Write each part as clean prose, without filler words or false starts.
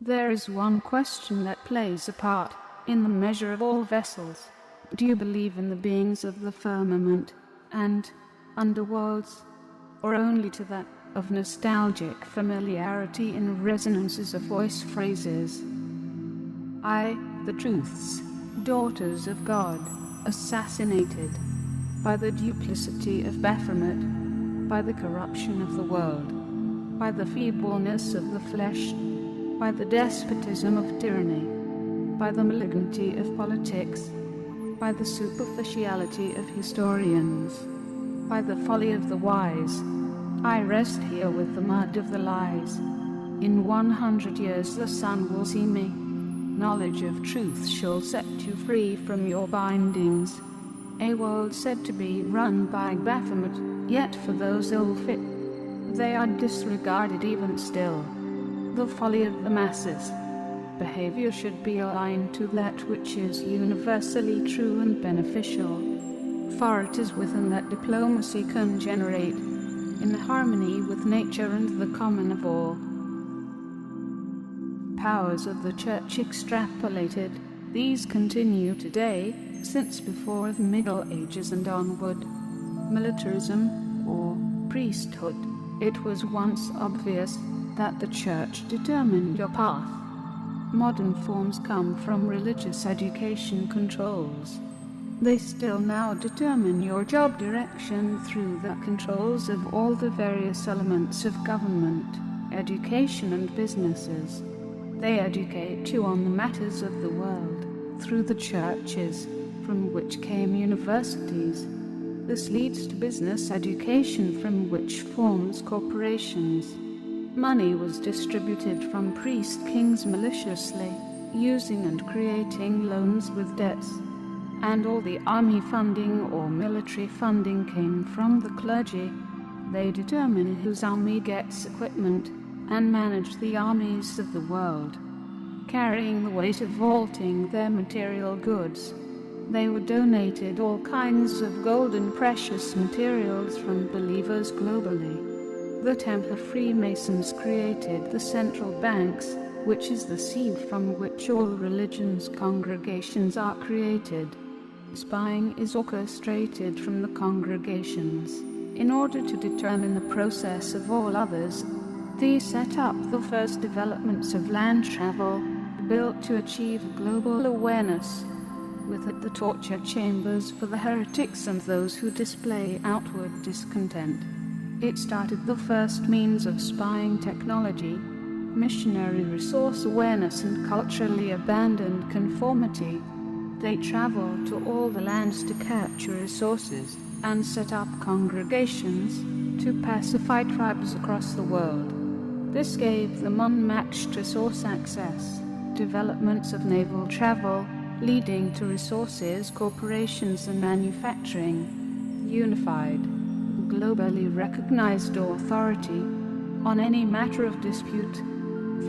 There is one question that plays a part in the measure of all vessels. Do you believe in the beings of the firmament and underworlds, or only to that of nostalgic familiarity in resonances of voice phrases? I, the truths, daughters of God, assassinated by the duplicity of Baphomet, by the corruption of the world, by the feebleness of the flesh, by the despotism of tyranny, by the malignity of politics, by the superficiality of historians, by the folly of the wise, I rest here with the mud of the lies. In 100 years the sun will see me. Knowledge of truth shall set you free from your bindings. A world said to be run by Baphomet, yet for those ill fit, they are disregarded even still. The folly of the masses. Behavior should be aligned to that which is universally true and beneficial, for it is within that diplomacy can generate, in harmony with nature and the common of all. Powers of the Church extrapolated, these continue today, since before the Middle Ages and onward. Militarism, or priesthood, it was once obvious that the Church determined your path. Modern forms come from religious education controls. They still now determine your job direction through the controls of all the various elements of government, education and businesses. They educate you on the matters of the world through the churches, from which came universities. This leads to business education, from which forms corporations. Money was distributed from priest-kings maliciously, using and creating loans with debts. And all the army funding or military funding came from the clergy. They determine whose army gets equipment and manage the armies of the world, carrying the weight of vaulting their material goods. They were donated all kinds of gold and precious materials from believers globally. The Templar Freemasons created the central banks, which is the seed from which all religions' congregations are created. Spying is orchestrated from the congregations. In order to determine the process of all others, these set up the first developments of land travel, built to achieve global awareness. With it the torture chambers for the heretics and those who display outward discontent. It started the first means of spying technology. missionary resource awareness and culturally abandoned conformity. They travel to all the lands to capture resources and set up congregations to pacify tribes across the world. This gave them unmatched resource access, developments of naval travel, leading to resources, corporations and manufacturing, unified, globally recognized authority on any matter of dispute,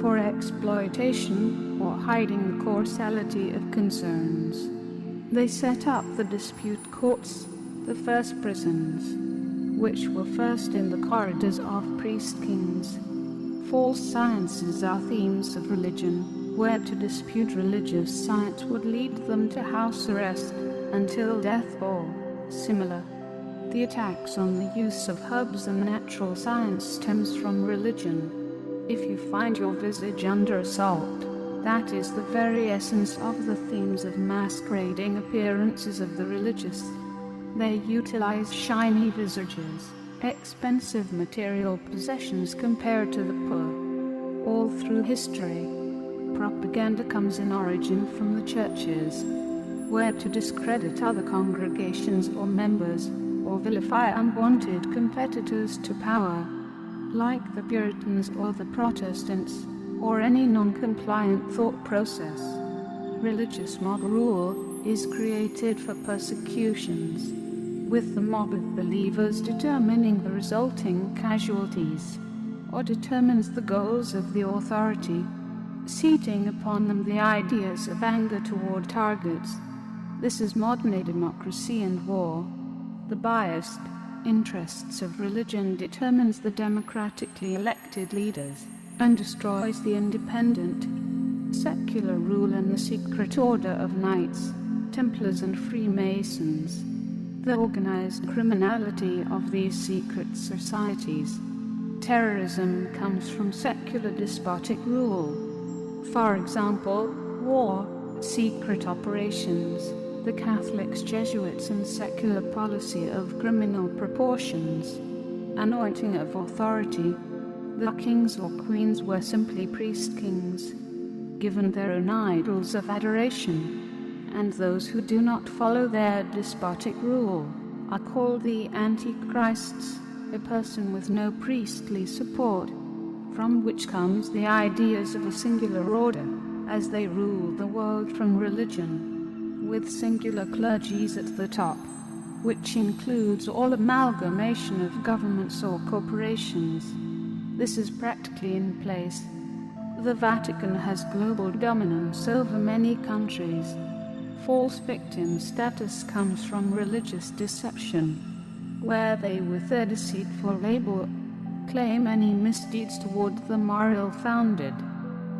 for exploitation or hiding the causality of concerns. They set up the dispute courts, the first prisons, which were first in the corridors of priest-kings. False sciences are themes of religion, where to dispute religious science would lead them to house arrest until death or similar. The attacks on the use of herbs and natural science stems from religion. If you find your visage under assault, that is the very essence of the themes of masquerading appearances of the religious. They utilize shiny visages, expensive material possessions compared to the poor. All through history, propaganda comes in origin from the churches, where to discredit other congregations or members, or vilify unwanted competitors to power, like the Puritans or the Protestants, or any non-compliant thought process. Religious mob rule is created for persecutions, with the mob of believers determining the resulting casualties, or determines the goals of the authority, seating upon them the ideas of anger toward targets. This is modern democracy and war. The biased interests of religion determines the democratically elected leaders and destroys the independent, secular rule and the secret order of Knights, Templars and Freemasons. The organized criminality of these secret societies. Terrorism comes from secular despotic rule. For example, war, secret operations, the Catholics, Jesuits and secular policy of criminal proportions, anointing of authority. The kings or queens were simply priest-kings, given their own idols of adoration, and those who do not follow their despotic rule are called the Antichrists, a person with no priestly support, from which comes the ideas of a singular order, as they rule the world from religion, with singular clergies at the top, which includes all amalgamation of governments or corporations. This is practically in place. The Vatican has global dominance over many countries. False victim status comes from religious deception, where they, with their deceitful label, claim any misdeeds toward the moral founded.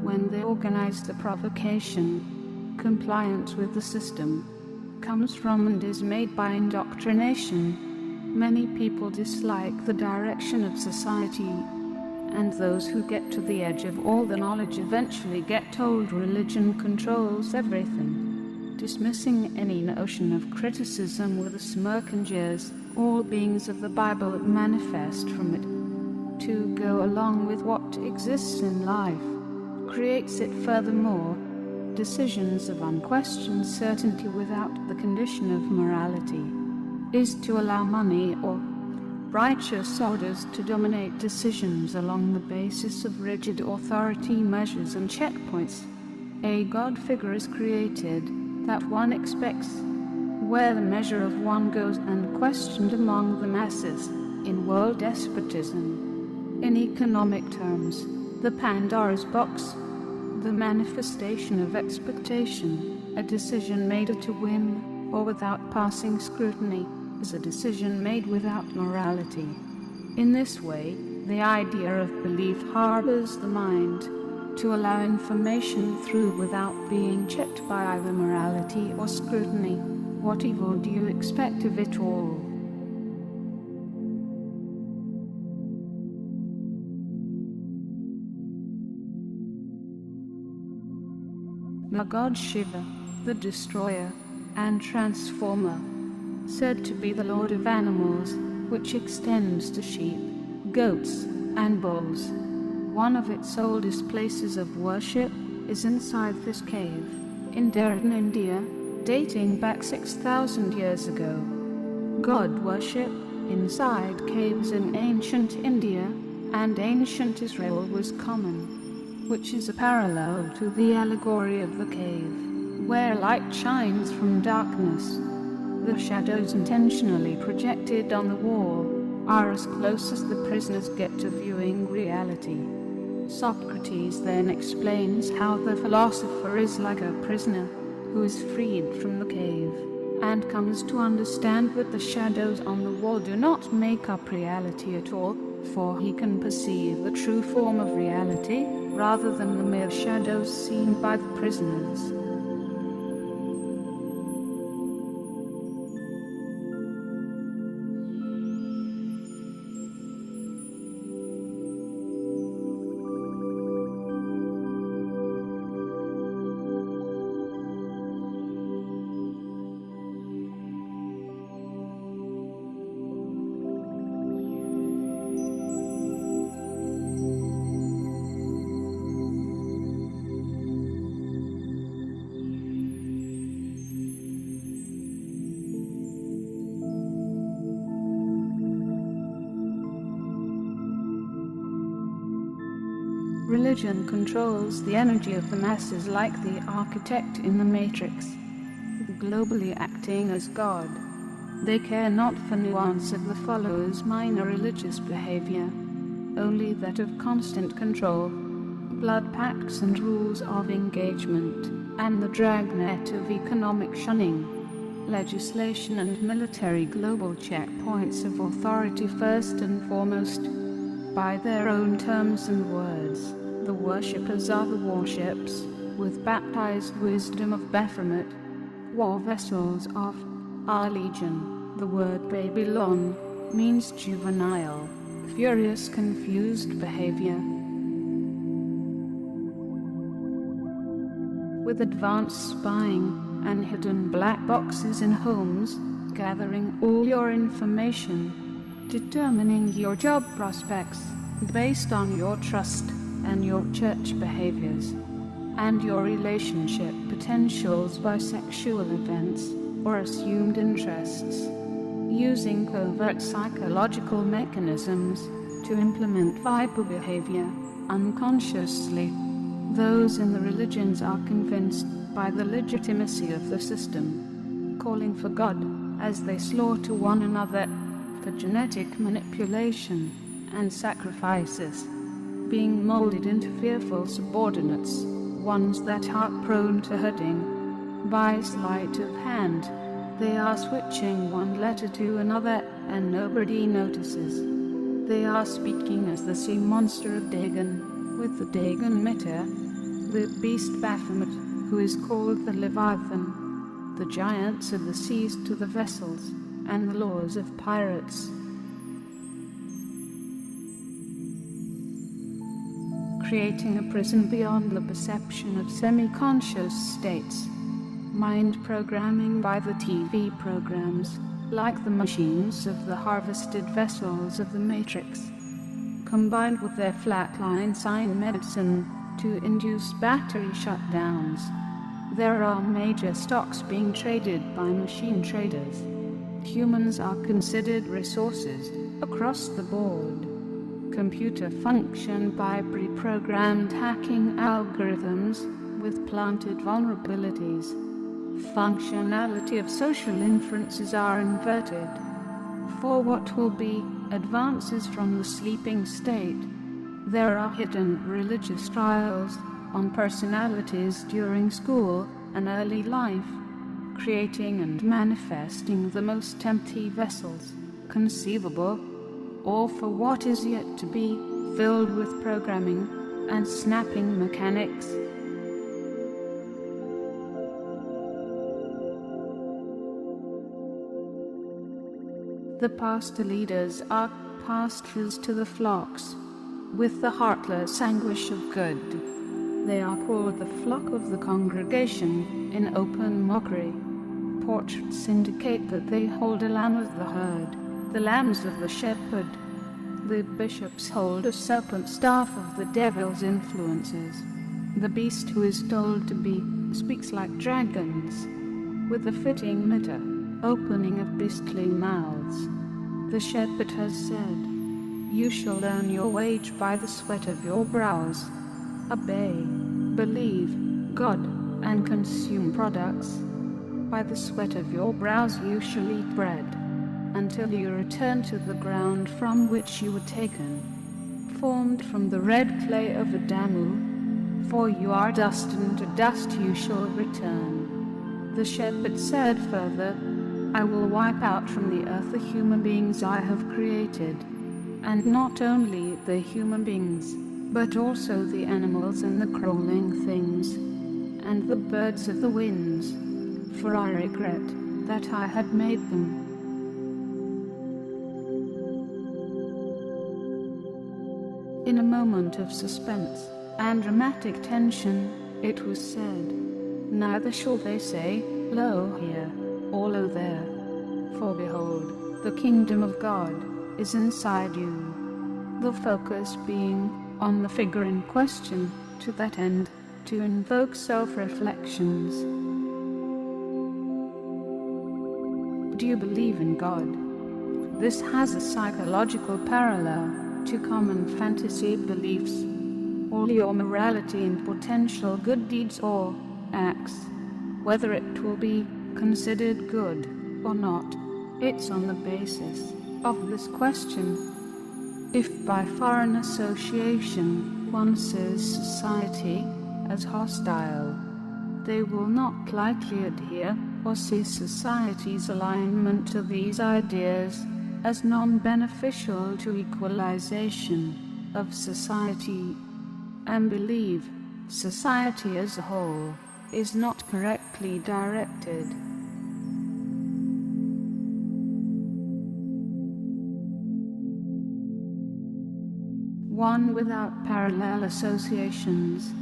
When they organize the provocation, compliance with the system comes from and is made by indoctrination. Many people dislike the direction of society, and those who get to the edge of all the knowledge eventually get told religion controls everything. Dismissing any notion of criticism with a smirk and jeers, all beings of the Bible manifest from it. To go along with what exists in life creates it furthermore. Decisions of unquestioned certainty without the condition of morality is to allow money or righteous orders to dominate decisions along the basis of rigid authority measures and checkpoints. A God figure is created that one expects, where the measure of one goes unquestioned among the masses, in world despotism. In economic terms, the Pandora's box, the manifestation of expectation, a decision made to win or without passing scrutiny, is a decision made without morality. In this way, the idea of belief harbors the mind to allow information through without being checked by either morality or scrutiny. What evil do you expect of it all? The god Shiva, the destroyer and transformer, said to be the lord of animals, which extends to sheep, goats, and bulls. One of its oldest places of worship is inside this cave, in Deranged, India, dating back 6,000 years ago. God worship inside caves in ancient India and ancient Israel was common, which is a parallel to the allegory of the cave, where light shines from darkness. The shadows intentionally projected on the wall are as close as the prisoners get to viewing reality. Socrates then explains how the philosopher is like a prisoner who is freed from the cave and comes to understand that the shadows on the wall do not make up reality at all, for he can perceive the true form of reality rather than the mere shadows seen by the prisoners. Religion controls the energy of the masses like the architect in the Matrix, globally acting as God. They care not for nuance of the followers' minor religious behavior, only that of constant control, bloodpacts and rules of engagement, and the dragnet of economic shunning, legislation and military global checkpoints of authority first and foremost. By their own terms and words, the worshippers are the warships, with baptized wisdom of Baphomet, war vessels of our legion. The word Babylon means juvenile, furious, confused behavior. With advanced spying and hidden black boxes in homes, gathering all your information, determining your job prospects based on your trust and your church behaviors, and your relationship potentials by sexual events or assumed interests, using covert psychological mechanisms to implement viper behavior unconsciously. Those in the religions are convinced by the legitimacy of the system, calling for God as they slaughter one another for genetic manipulation and sacrifices, being molded into fearful subordinates, ones that are prone to hurting. By sleight of hand, they are switching one letter to another and nobody notices. They are speaking as the sea monster of Dagon, with the Dagon meter, the beast Baphomet, who is called the Leviathan, the giants of the seas to the vessels, and the laws of pirates. Creating a prison beyond the perception of semi-conscious states. Mind programming by the TV programs, like the machines of the harvested vessels of the Matrix, combined with their flatline sign medicine to induce battery shutdowns. There are major stocks being traded by machine traders. Humans are considered resources across the board. Computer function by pre-programmed hacking algorithms with planted vulnerabilities. Functionality of social inferences are inverted. For what will be advances from the sleeping state, there are hidden religious trials on personalities during school and early life, creating and manifesting the most empty vessels conceivable, all for what is yet to be, filled with programming and snapping mechanics. The pastor leaders are pastors to the flocks, with the heartless anguish of good. They are called the flock of the congregation in open mockery. Portraits indicate that they hold a lamb of the herd, the lambs of the shepherd. The bishops hold a serpent staff of the devil's influences. The beast who is told to be speaks like dragons, with a fitting mitre, opening of beastly mouths. The shepherd has said, "You shall earn your wage by the sweat of your brows." Obey, believe God, and consume products. By the sweat of your brows you shall eat bread, until you return to the ground from which you were taken, formed from the red clay of Adamu, for you are dust, and to dust you shall return. The shepherd said further, "I will wipe out from the earth the human beings I have created, and not only the human beings, but also the animals and the crawling things, and the birds of the winds, for I regret that I had made them." In a moment of suspense and dramatic tension, it was said, "Neither shall they say, 'Lo here,' or 'Lo there,' for behold, the kingdom of God is inside you." The focus being on the figure in question, to that end, to invoke self-reflections. Do you believe in God? This has a psychological parallel to common fantasy beliefs. All your morality and potential good deeds or acts, whether it will be considered good or not, it's on the basis of this question. If by foreign association one sees society as hostile, they will not likely adhere or see society's alignment to these ideas as non-beneficial to equalization of society, and believe society as a whole is not correctly directed. One without parallel associations.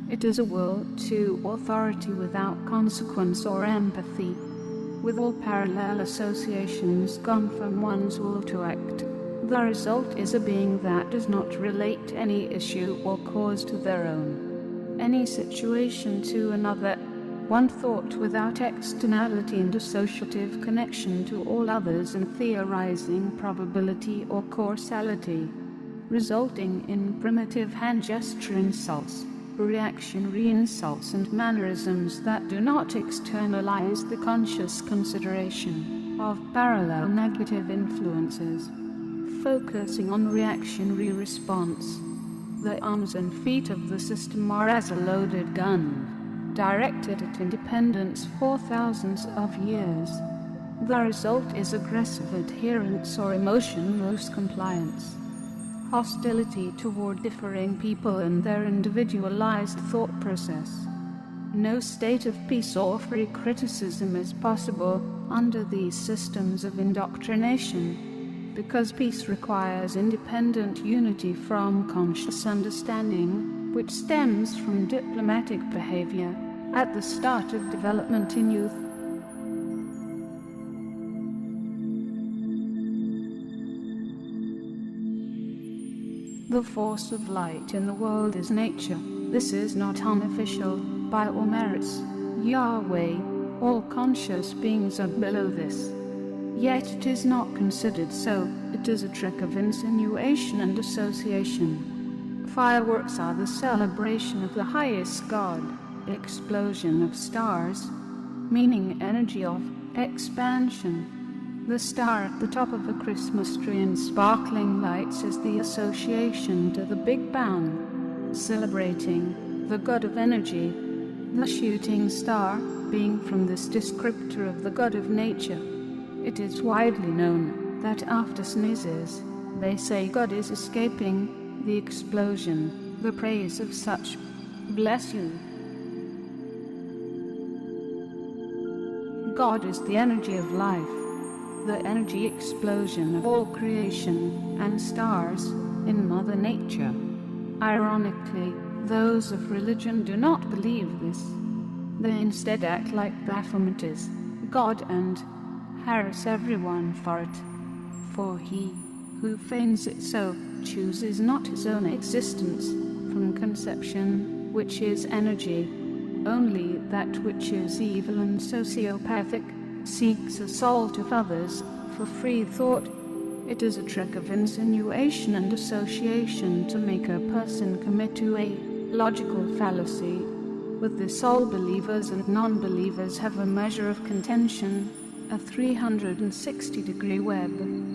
It is a will to authority without consequence or empathy. With all parallel associations gone from one's will to act, the result is a being that does not relate any issue or cause to their own, any situation to another, one thought without externality and associative connection to all others, and theorizing probability or causality, resulting in primitive hand gesture insults, reactionary insults, and mannerisms that do not externalize the conscious consideration of parallel negative influences. Focusing on reactionary response, the arms and feet of the system are as a loaded gun, directed at independence for thousands of years. The result is aggressive adherence or emotionless compliance. Hostility toward differing people and their individualized thought process. No state of peace or free criticism is possible under these systems of indoctrination, because peace requires independent unity from conscious understanding, which stems from diplomatic behavior at the start of development in youth. The force of light in the world is nature. This is not unofficial, by all merits. Yahweh, all conscious beings are below this. Yet it is not considered so. It is a trick of insinuation and association. Fireworks are the celebration of the highest God. Explosion of stars, meaning energy of expansion. The star at the top of a Christmas tree and sparkling lights is the association to the Big Bang, celebrating the god of energy. The shooting star being from this descriptor of the god of nature. It is widely known that after sneezes, they say God is escaping the explosion, the praise of such. Bless you. God is the energy of life, the energy explosion of all creation and stars in Mother Nature. Ironically, those of religion do not believe this. They instead act like Baphomet is God and harass everyone for it. For he who feigns it so, chooses not his own existence from conception, which is energy. Only that which is evil and sociopathic seeks assault of others for free thought. It is a trick of insinuation and association to make a person commit to a logical fallacy. With this, all believers and non-believers have a measure of contention, a 360-degree web.